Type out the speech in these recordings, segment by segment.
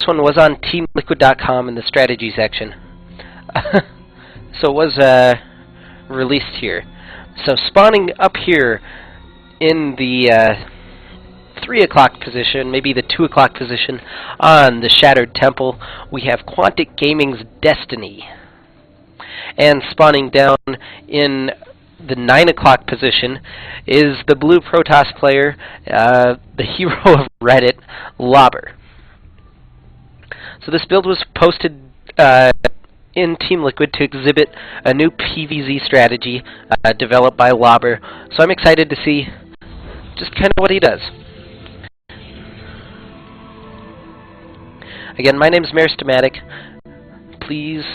one was on TeamLiquid.com in the strategy section. So it was released here. So spawning up here in the 3 o'clock position, maybe the 2 o'clock position on the Shattered Temple, we have QxgDestiny. And spawning down in the 9 o'clock position is the blue Protoss player, the hero of Reddit, Lobber. So this build was posted in Team Liquid to exhibit a new PvZ strategy developed by Lobber. So I'm excited to see just kind of what he does. Again, my name is Meristematic. Please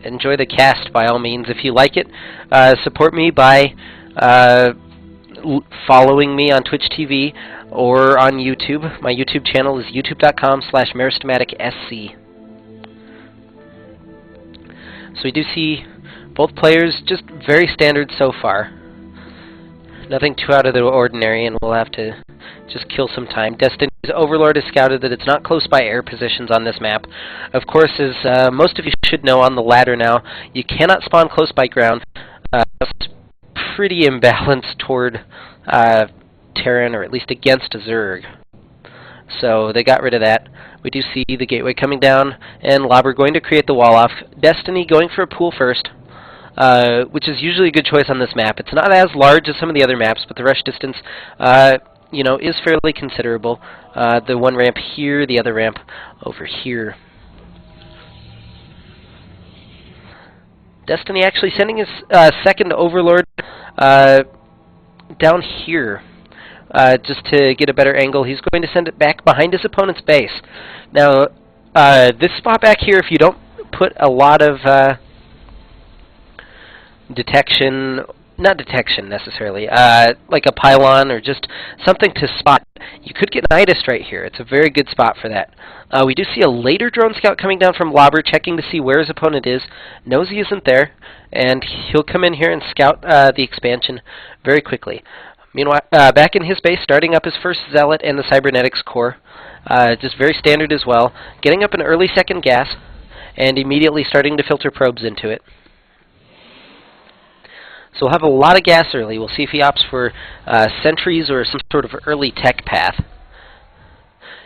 enjoy the cast by all means. If you like it, support me by following me on Twitch TV or on YouTube. My YouTube channel is youtube.com/meristematicsc. So we do see both players just very standard so far. Nothing too out of the ordinary, and we'll have to just kill some time. Destiny's Overlord has scouted that it's not close by air positions on this map. Of course, as most of you should know on the ladder now, you cannot spawn close by ground. It's pretty imbalanced toward Terran, or at least against Zerg. So they got rid of that. We do see the gateway coming down, and Lobber going to create the wall off. Destiny going for a pool first, which is usually a good choice on this map. It's not as large as some of the other maps, but the rush distance you know, is fairly considerable. The one ramp here, the other ramp over here. Destiny actually sending his second Overlord down here just to get a better angle. He's going to send it back behind his opponent's base. Now, this spot back here, if you don't put a lot of detection, not detection necessarily, like a pylon or just something to spot, you could get Nidus right here. It's a very good spot for that. We do see a later drone scout coming down from Lobber, checking to see where his opponent is, knows he isn't there, and he'll come in here and scout the expansion very quickly. Meanwhile, back in his base, starting up his first Zealot and the Cybernetics core, just very standard as well, getting up an early second gas, and immediately starting to filter probes into it. So we'll have a lot of gas early. We'll see if he opts for sentries or some sort of early tech path.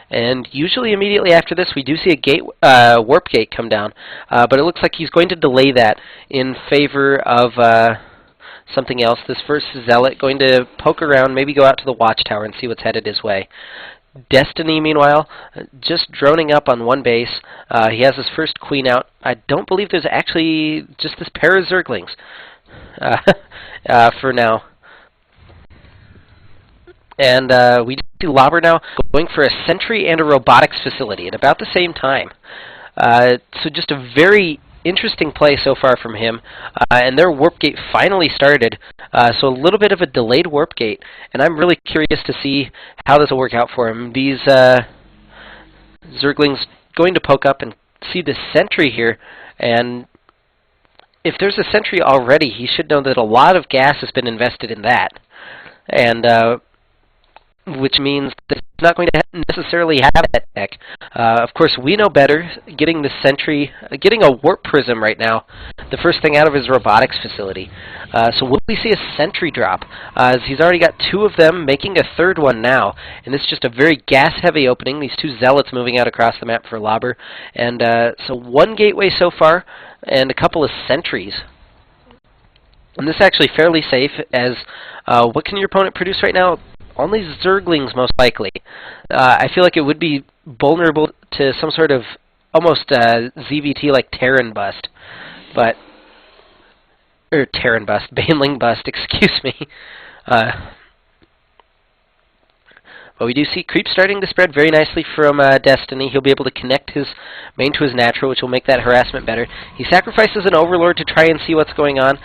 And usually immediately after this, we do see a gate, warp gate come down. But it looks like he's going to delay that in favor of something else. This first Zealot going to poke around, maybe go out to the watchtower and see what's headed his way. Destiny, meanwhile, just droning up on one base. He has his first queen out. I don't believe there's actually just this pair of Zerglings. For now. And we see Lobber now going for a sentry and a robotics facility at about the same time. So just a very interesting play so far from him. And their warp gate finally started. So a little bit of a delayed warp gate. And I'm really curious to see how this will work out for him. These Zerglings going to poke up and see the sentry here. And if there's a sentry already, he should know that a lot of gas has been invested in that, and which means that he's not going to necessarily have that tech. Of course, we know better. Getting the sentry, getting a warp prism right now, the first thing out of his robotics facility. So will we see a sentry drop? As he's already got two of them, making a third one now, and this is just a very gas-heavy opening. These two Zealots moving out across the map for Lobber, and so one gateway so far, and a couple of sentries. And this is actually fairly safe, as what can your opponent produce right now? Only Zerglings, most likely. I feel like it would be vulnerable to some sort of almost ZVT like Terran bust. But, or Terran bust, Baneling bust, excuse me. But we do see creep starting to spread very nicely from Destiny. He'll be able to connect his main to his natural, which will make that harassment better. He sacrifices an Overlord to try and see what's going on.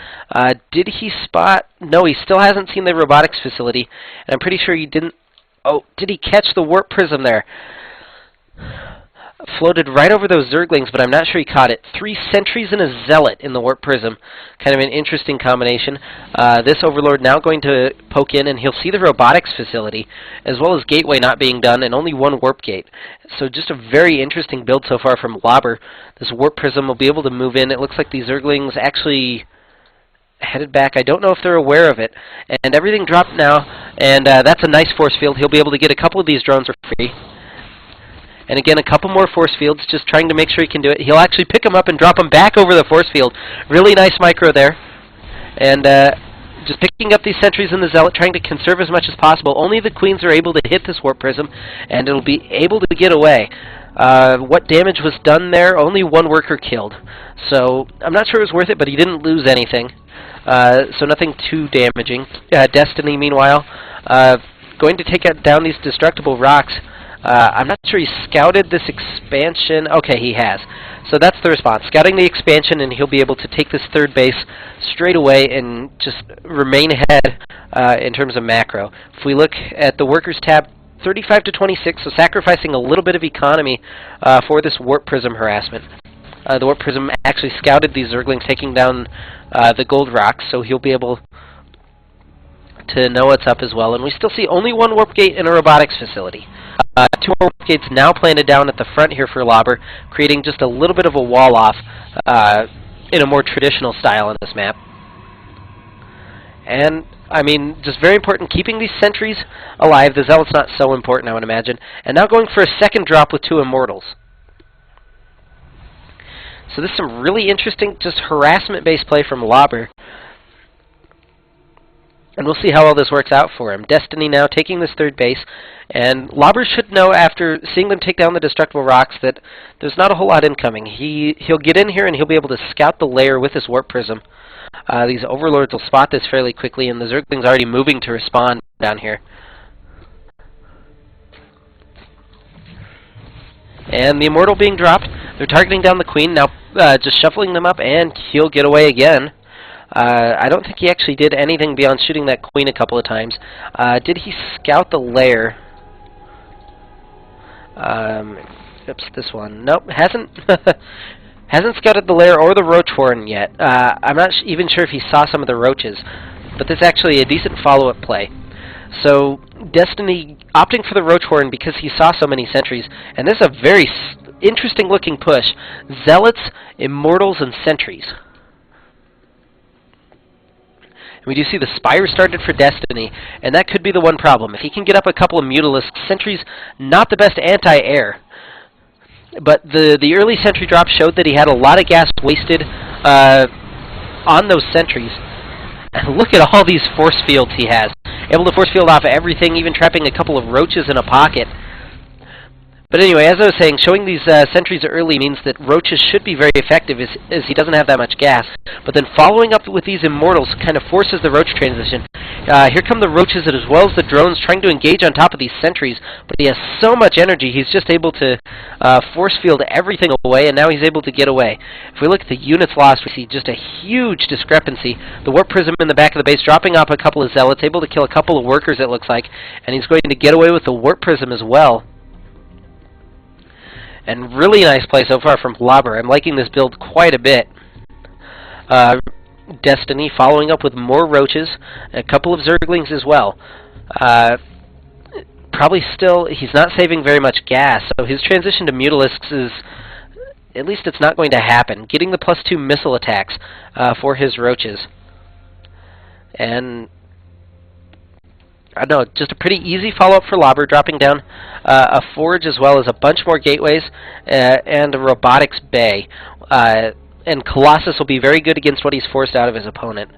Did he spot? No, he still hasn't seen the robotics facility. And I'm pretty sure he didn't. Oh, did he catch the warp prism there? floated right over those Zerglings, but I'm not sure he caught it. 3 sentries and a Zealot in the Warp Prism. Kind of an interesting combination. This Overlord now going to poke in, and he'll see the robotics facility, as well as Gateway not being done, and only 1 Warp Gate. So just a very interesting build so far from Lobber. This Warp Prism will be able to move in. It looks like these Zerglings actually headed back. I don't know if they're aware of it. And everything dropped now, and that's a nice force field. He'll be able to get a couple of these drones for free. And again, a couple more force fields, just trying to make sure he can do it. He'll actually pick them up and drop them back over the force field. Really nice micro there. And just picking up these sentries in the Zealot, trying to conserve as much as possible. Only the Queens are able to hit this Warp Prism, and it'll be able to get away. What damage was done there? Only 1 worker killed. So I'm not sure it was worth it, but he didn't lose anything. So nothing too damaging. Destiny, meanwhile, going to take down these destructible rocks. I'm not sure he scouted this expansion. Okay, he has. So that's the response. Scouting the expansion, and he'll be able to take this 3rd base straight away and just remain ahead in terms of macro. If we look at the Workers tab, 35 to 26, so sacrificing a little bit of economy for this Warp Prism harassment. The Warp Prism actually scouted these Zerglings taking down the gold rocks, so he'll be able to know what's up as well. And we still see only 1 Warp Gate in a robotics facility. 2 more Warp Gates now planted down at the front here for Lobber, creating just a little bit of a wall off in a more traditional style on this map. And, I mean, just very important, keeping these sentries alive. The Zealot's not so important, I would imagine. And now going for a 2nd drop with 2 Immortals. So this is some really interesting, just harassment-based play from Lobber. And we'll see how well this works out for him. Destiny now taking this 3rd base, and Lobber should know after seeing them take down the destructible rocks that there's not a whole lot incoming. He'll get in here and he'll be able to scout the lair with his Warp Prism. These Overlords will spot this fairly quickly, and the Zergling's already moving to respond down here. And the Immortal being dropped. They're targeting down the Queen, now just shuffling them up, and he'll get away again. I don't think he actually did anything beyond shooting that Queen a couple of times. Did he scout the lair? Oops, this one. Nope, hasn't hasn't scouted the lair or the Roach Horn yet. I'm not even sure if he saw some of the roaches, but this is actually a decent follow-up play. So Destiny opting for the Roach Horn because he saw so many sentries, and this is a very interesting-looking push. Zealots, Immortals, and sentries. We do see the Spire started for Destiny, and that could be the one problem. If he can get up a couple of Mutalisks, sentries not the best anti-air. But the early sentry drop showed that he had a lot of gas wasted on those sentries. And look at all these force fields he has. Able to force field off everything, even trapping a couple of roaches in a pocket. But anyway, as I was saying, showing these sentries early means that roaches should be very effective as he doesn't have that much gas. But then following up with these Immortals kind of forces the roach transition. Here come the roaches as well as the drones trying to engage on top of these sentries. But he has so much energy, he's just able to force field everything away, and now he's able to get away. If we look at the units lost, we see just a huge discrepancy. The Warp Prism in the back of the base dropping off a couple of Zealots, able to kill a couple of workers, it looks like. And he's going to get away with the Warp Prism as well. And really nice play so far from Lobber. I'm liking this build quite a bit. Destiny following up with more roaches, a couple of Zerglings as well. Probably still, he's not saving very much gas, so his transition to Mutalisks is, at least it's not going to happen. Getting the +2 missile attacks for his roaches. And I don't know, just a pretty easy follow-up for Lobber, dropping down a forge as well as a bunch more gateways and a robotics bay. And Colossus will be very good against what he's forced out of his opponent.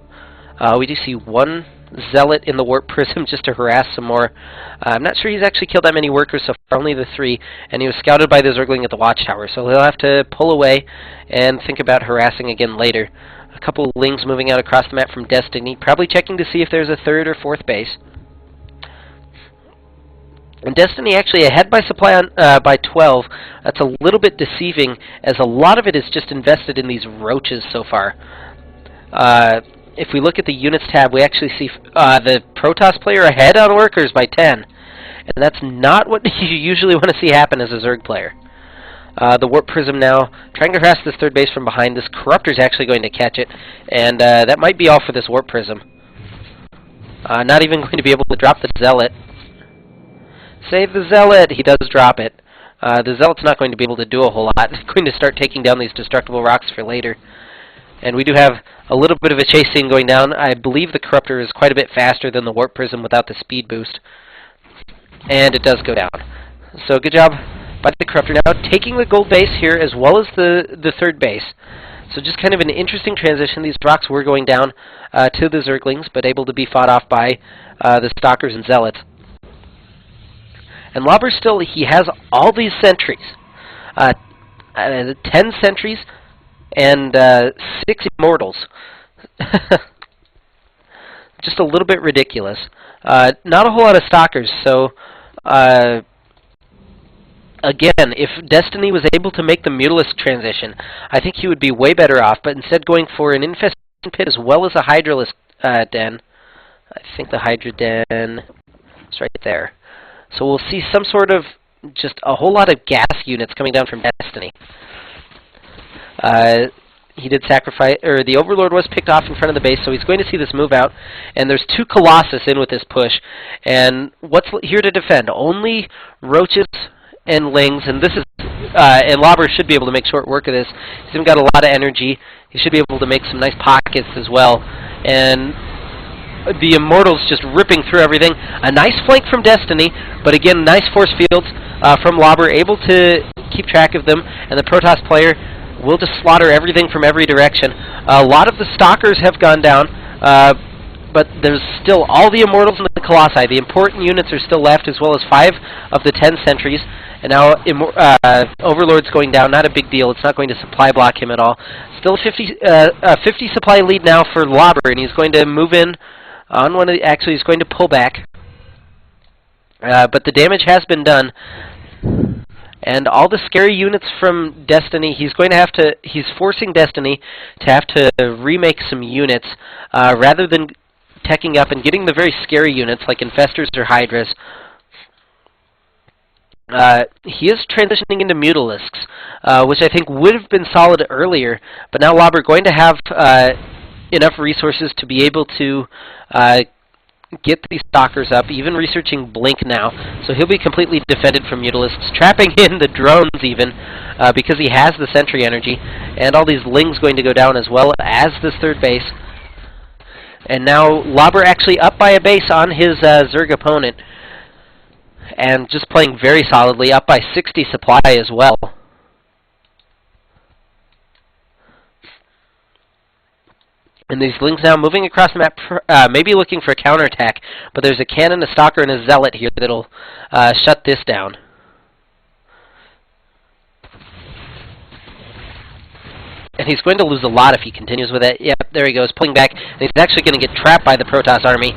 We do see one Zealot in the Warp Prism just to harass some more. I'm not sure he's actually killed that many workers so far, only the 3, and he was scouted by the Zergling at the Watchtower, so he'll have to pull away and think about harassing again later. A couple of Lings moving out across the map from Destiny, probably checking to see if there's a 3rd or 4th base. And Destiny actually ahead by supply on, by 12. That's a little bit deceiving, as a lot of it is just invested in these roaches so far. If we look at the units tab, we actually see the Protoss player ahead on workers by 10. And that's not what you usually want to see happen as a Zerg player. The Warp Prism now trying to harass this third base from behind. This Corruptor's actually going to catch it, and that might be all for this Warp Prism. Not even going to be able to drop the Zealot. Save the Zealot! He does drop it. The Zealot's not going to be able to do a whole lot. He's going to start taking down these destructible rocks for later. And we do have a little bit of a chase scene going down. I believe the Corruptor is quite a bit faster than the Warp Prism without the speed boost. And it does go down. So good job by the Corruptor. Now taking the gold base here as well as the third base. So just kind of an interesting transition. These rocks were going down to the Zerglings, but able to be fought off by the Stalkers and Zealots. And Lobber still, he has all these sentries. 10 sentries and 6 immortals. Just a little bit ridiculous. Not a whole lot of Stalkers, so again, if Destiny was able to make the Mutalisk transition, I think he would be way better off, but instead going for an Infestation Pit as well as a Hydralisk Den. I think the Hydra Den is right there. So we'll see some sort of, just a whole lot of gas units coming down from Destiny. He did sacrifice, or the Overlord was picked off in front of the base, so he's going to see this move out. And there's 2 Colossus in with this push. And what's here to defend? Only Roaches and Lings, and this is, and Lobber should be able to make short work of this. He's even got a lot of energy. He should be able to make some nice pockets as well. And the Immortals just ripping through everything. A nice flank from Destiny, but again, nice force fields from Lobber, able to keep track of them, and the Protoss player will just slaughter everything from every direction. A lot of the Stalkers have gone down, but there's still all the Immortals and the Colossi. The important units are still left, as well as 5 of the 10 sentries. And now Overlord's going down, not a big deal. It's not going to supply block him at all. Still a 50 supply lead now for Lobber, and he's going to move in on one of the, actually he's going to pull back. But the damage has been done. And all the scary units from Destiny, he's forcing Destiny to have to remake some units rather than teching up and getting the very scary units like Infestors or Hydras. He is transitioning into Mutalisks, which I think would have been solid earlier, but now Lobber going to have enough resources to be able to get these Stalkers up, even researching Blink now, so he'll be completely defended from Mutalisks, trapping in the drones even, because he has the sentry energy, and all these Lings going to go down as well as this third base. And now Lobber actually up by a base on his Zerg opponent, and just playing very solidly, up by 60 supply as well. And these Lings now moving across the map, maybe looking for a counterattack, but there's a Cannon, a Stalker, and a Zealot here that'll shut this down. And he's going to lose a lot if he continues with it. Yep, there he goes, pulling back, and he's actually going to get trapped by the Protoss army.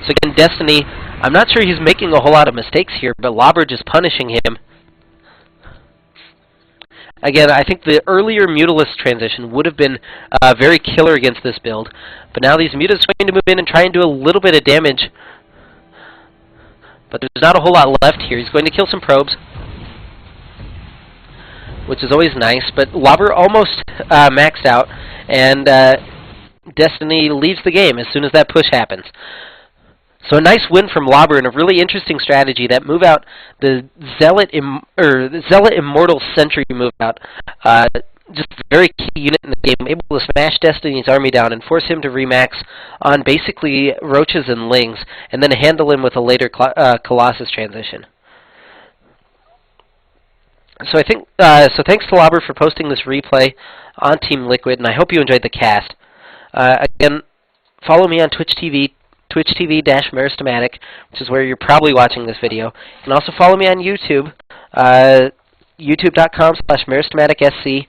So again, Destiny, I'm not sure he's making a whole lot of mistakes here, but Lobber just punishing him. Again, I think the earlier Mutalisk transition would have been very killer against this build, but now these Mutalisks are going to move in and try and do a little bit of damage. But there's not a whole lot left here. He's going to kill some probes, which is always nice, but Lobber almost maxed out, and Destiny leaves the game as soon as that push happens. So a nice win from Lobber and a really interesting strategy, that move out, the Zealot Immortal Sentry move out, just a very key unit in the game, able to smash Destiny's army down and force him to remax on basically Roaches and Lings, and then handle him with a later Colossus transition. So I think, thanks to Lobber for posting this replay on Team Liquid, and I hope you enjoyed the cast. Again, follow me on Twitch TV, twitch.tv/Meristematic, which is where you're probably watching this video. You can also follow me on YouTube, youtube.com/MeristematicSC,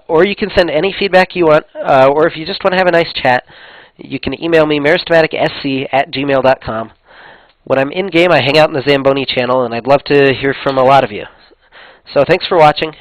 or you can send any feedback you want, or if you just want to have a nice chat, you can email me, meristematic.sc@gmail.com. When I'm in-game, I hang out in the Zamboni channel, and I'd love to hear from a lot of you. So thanks for watching,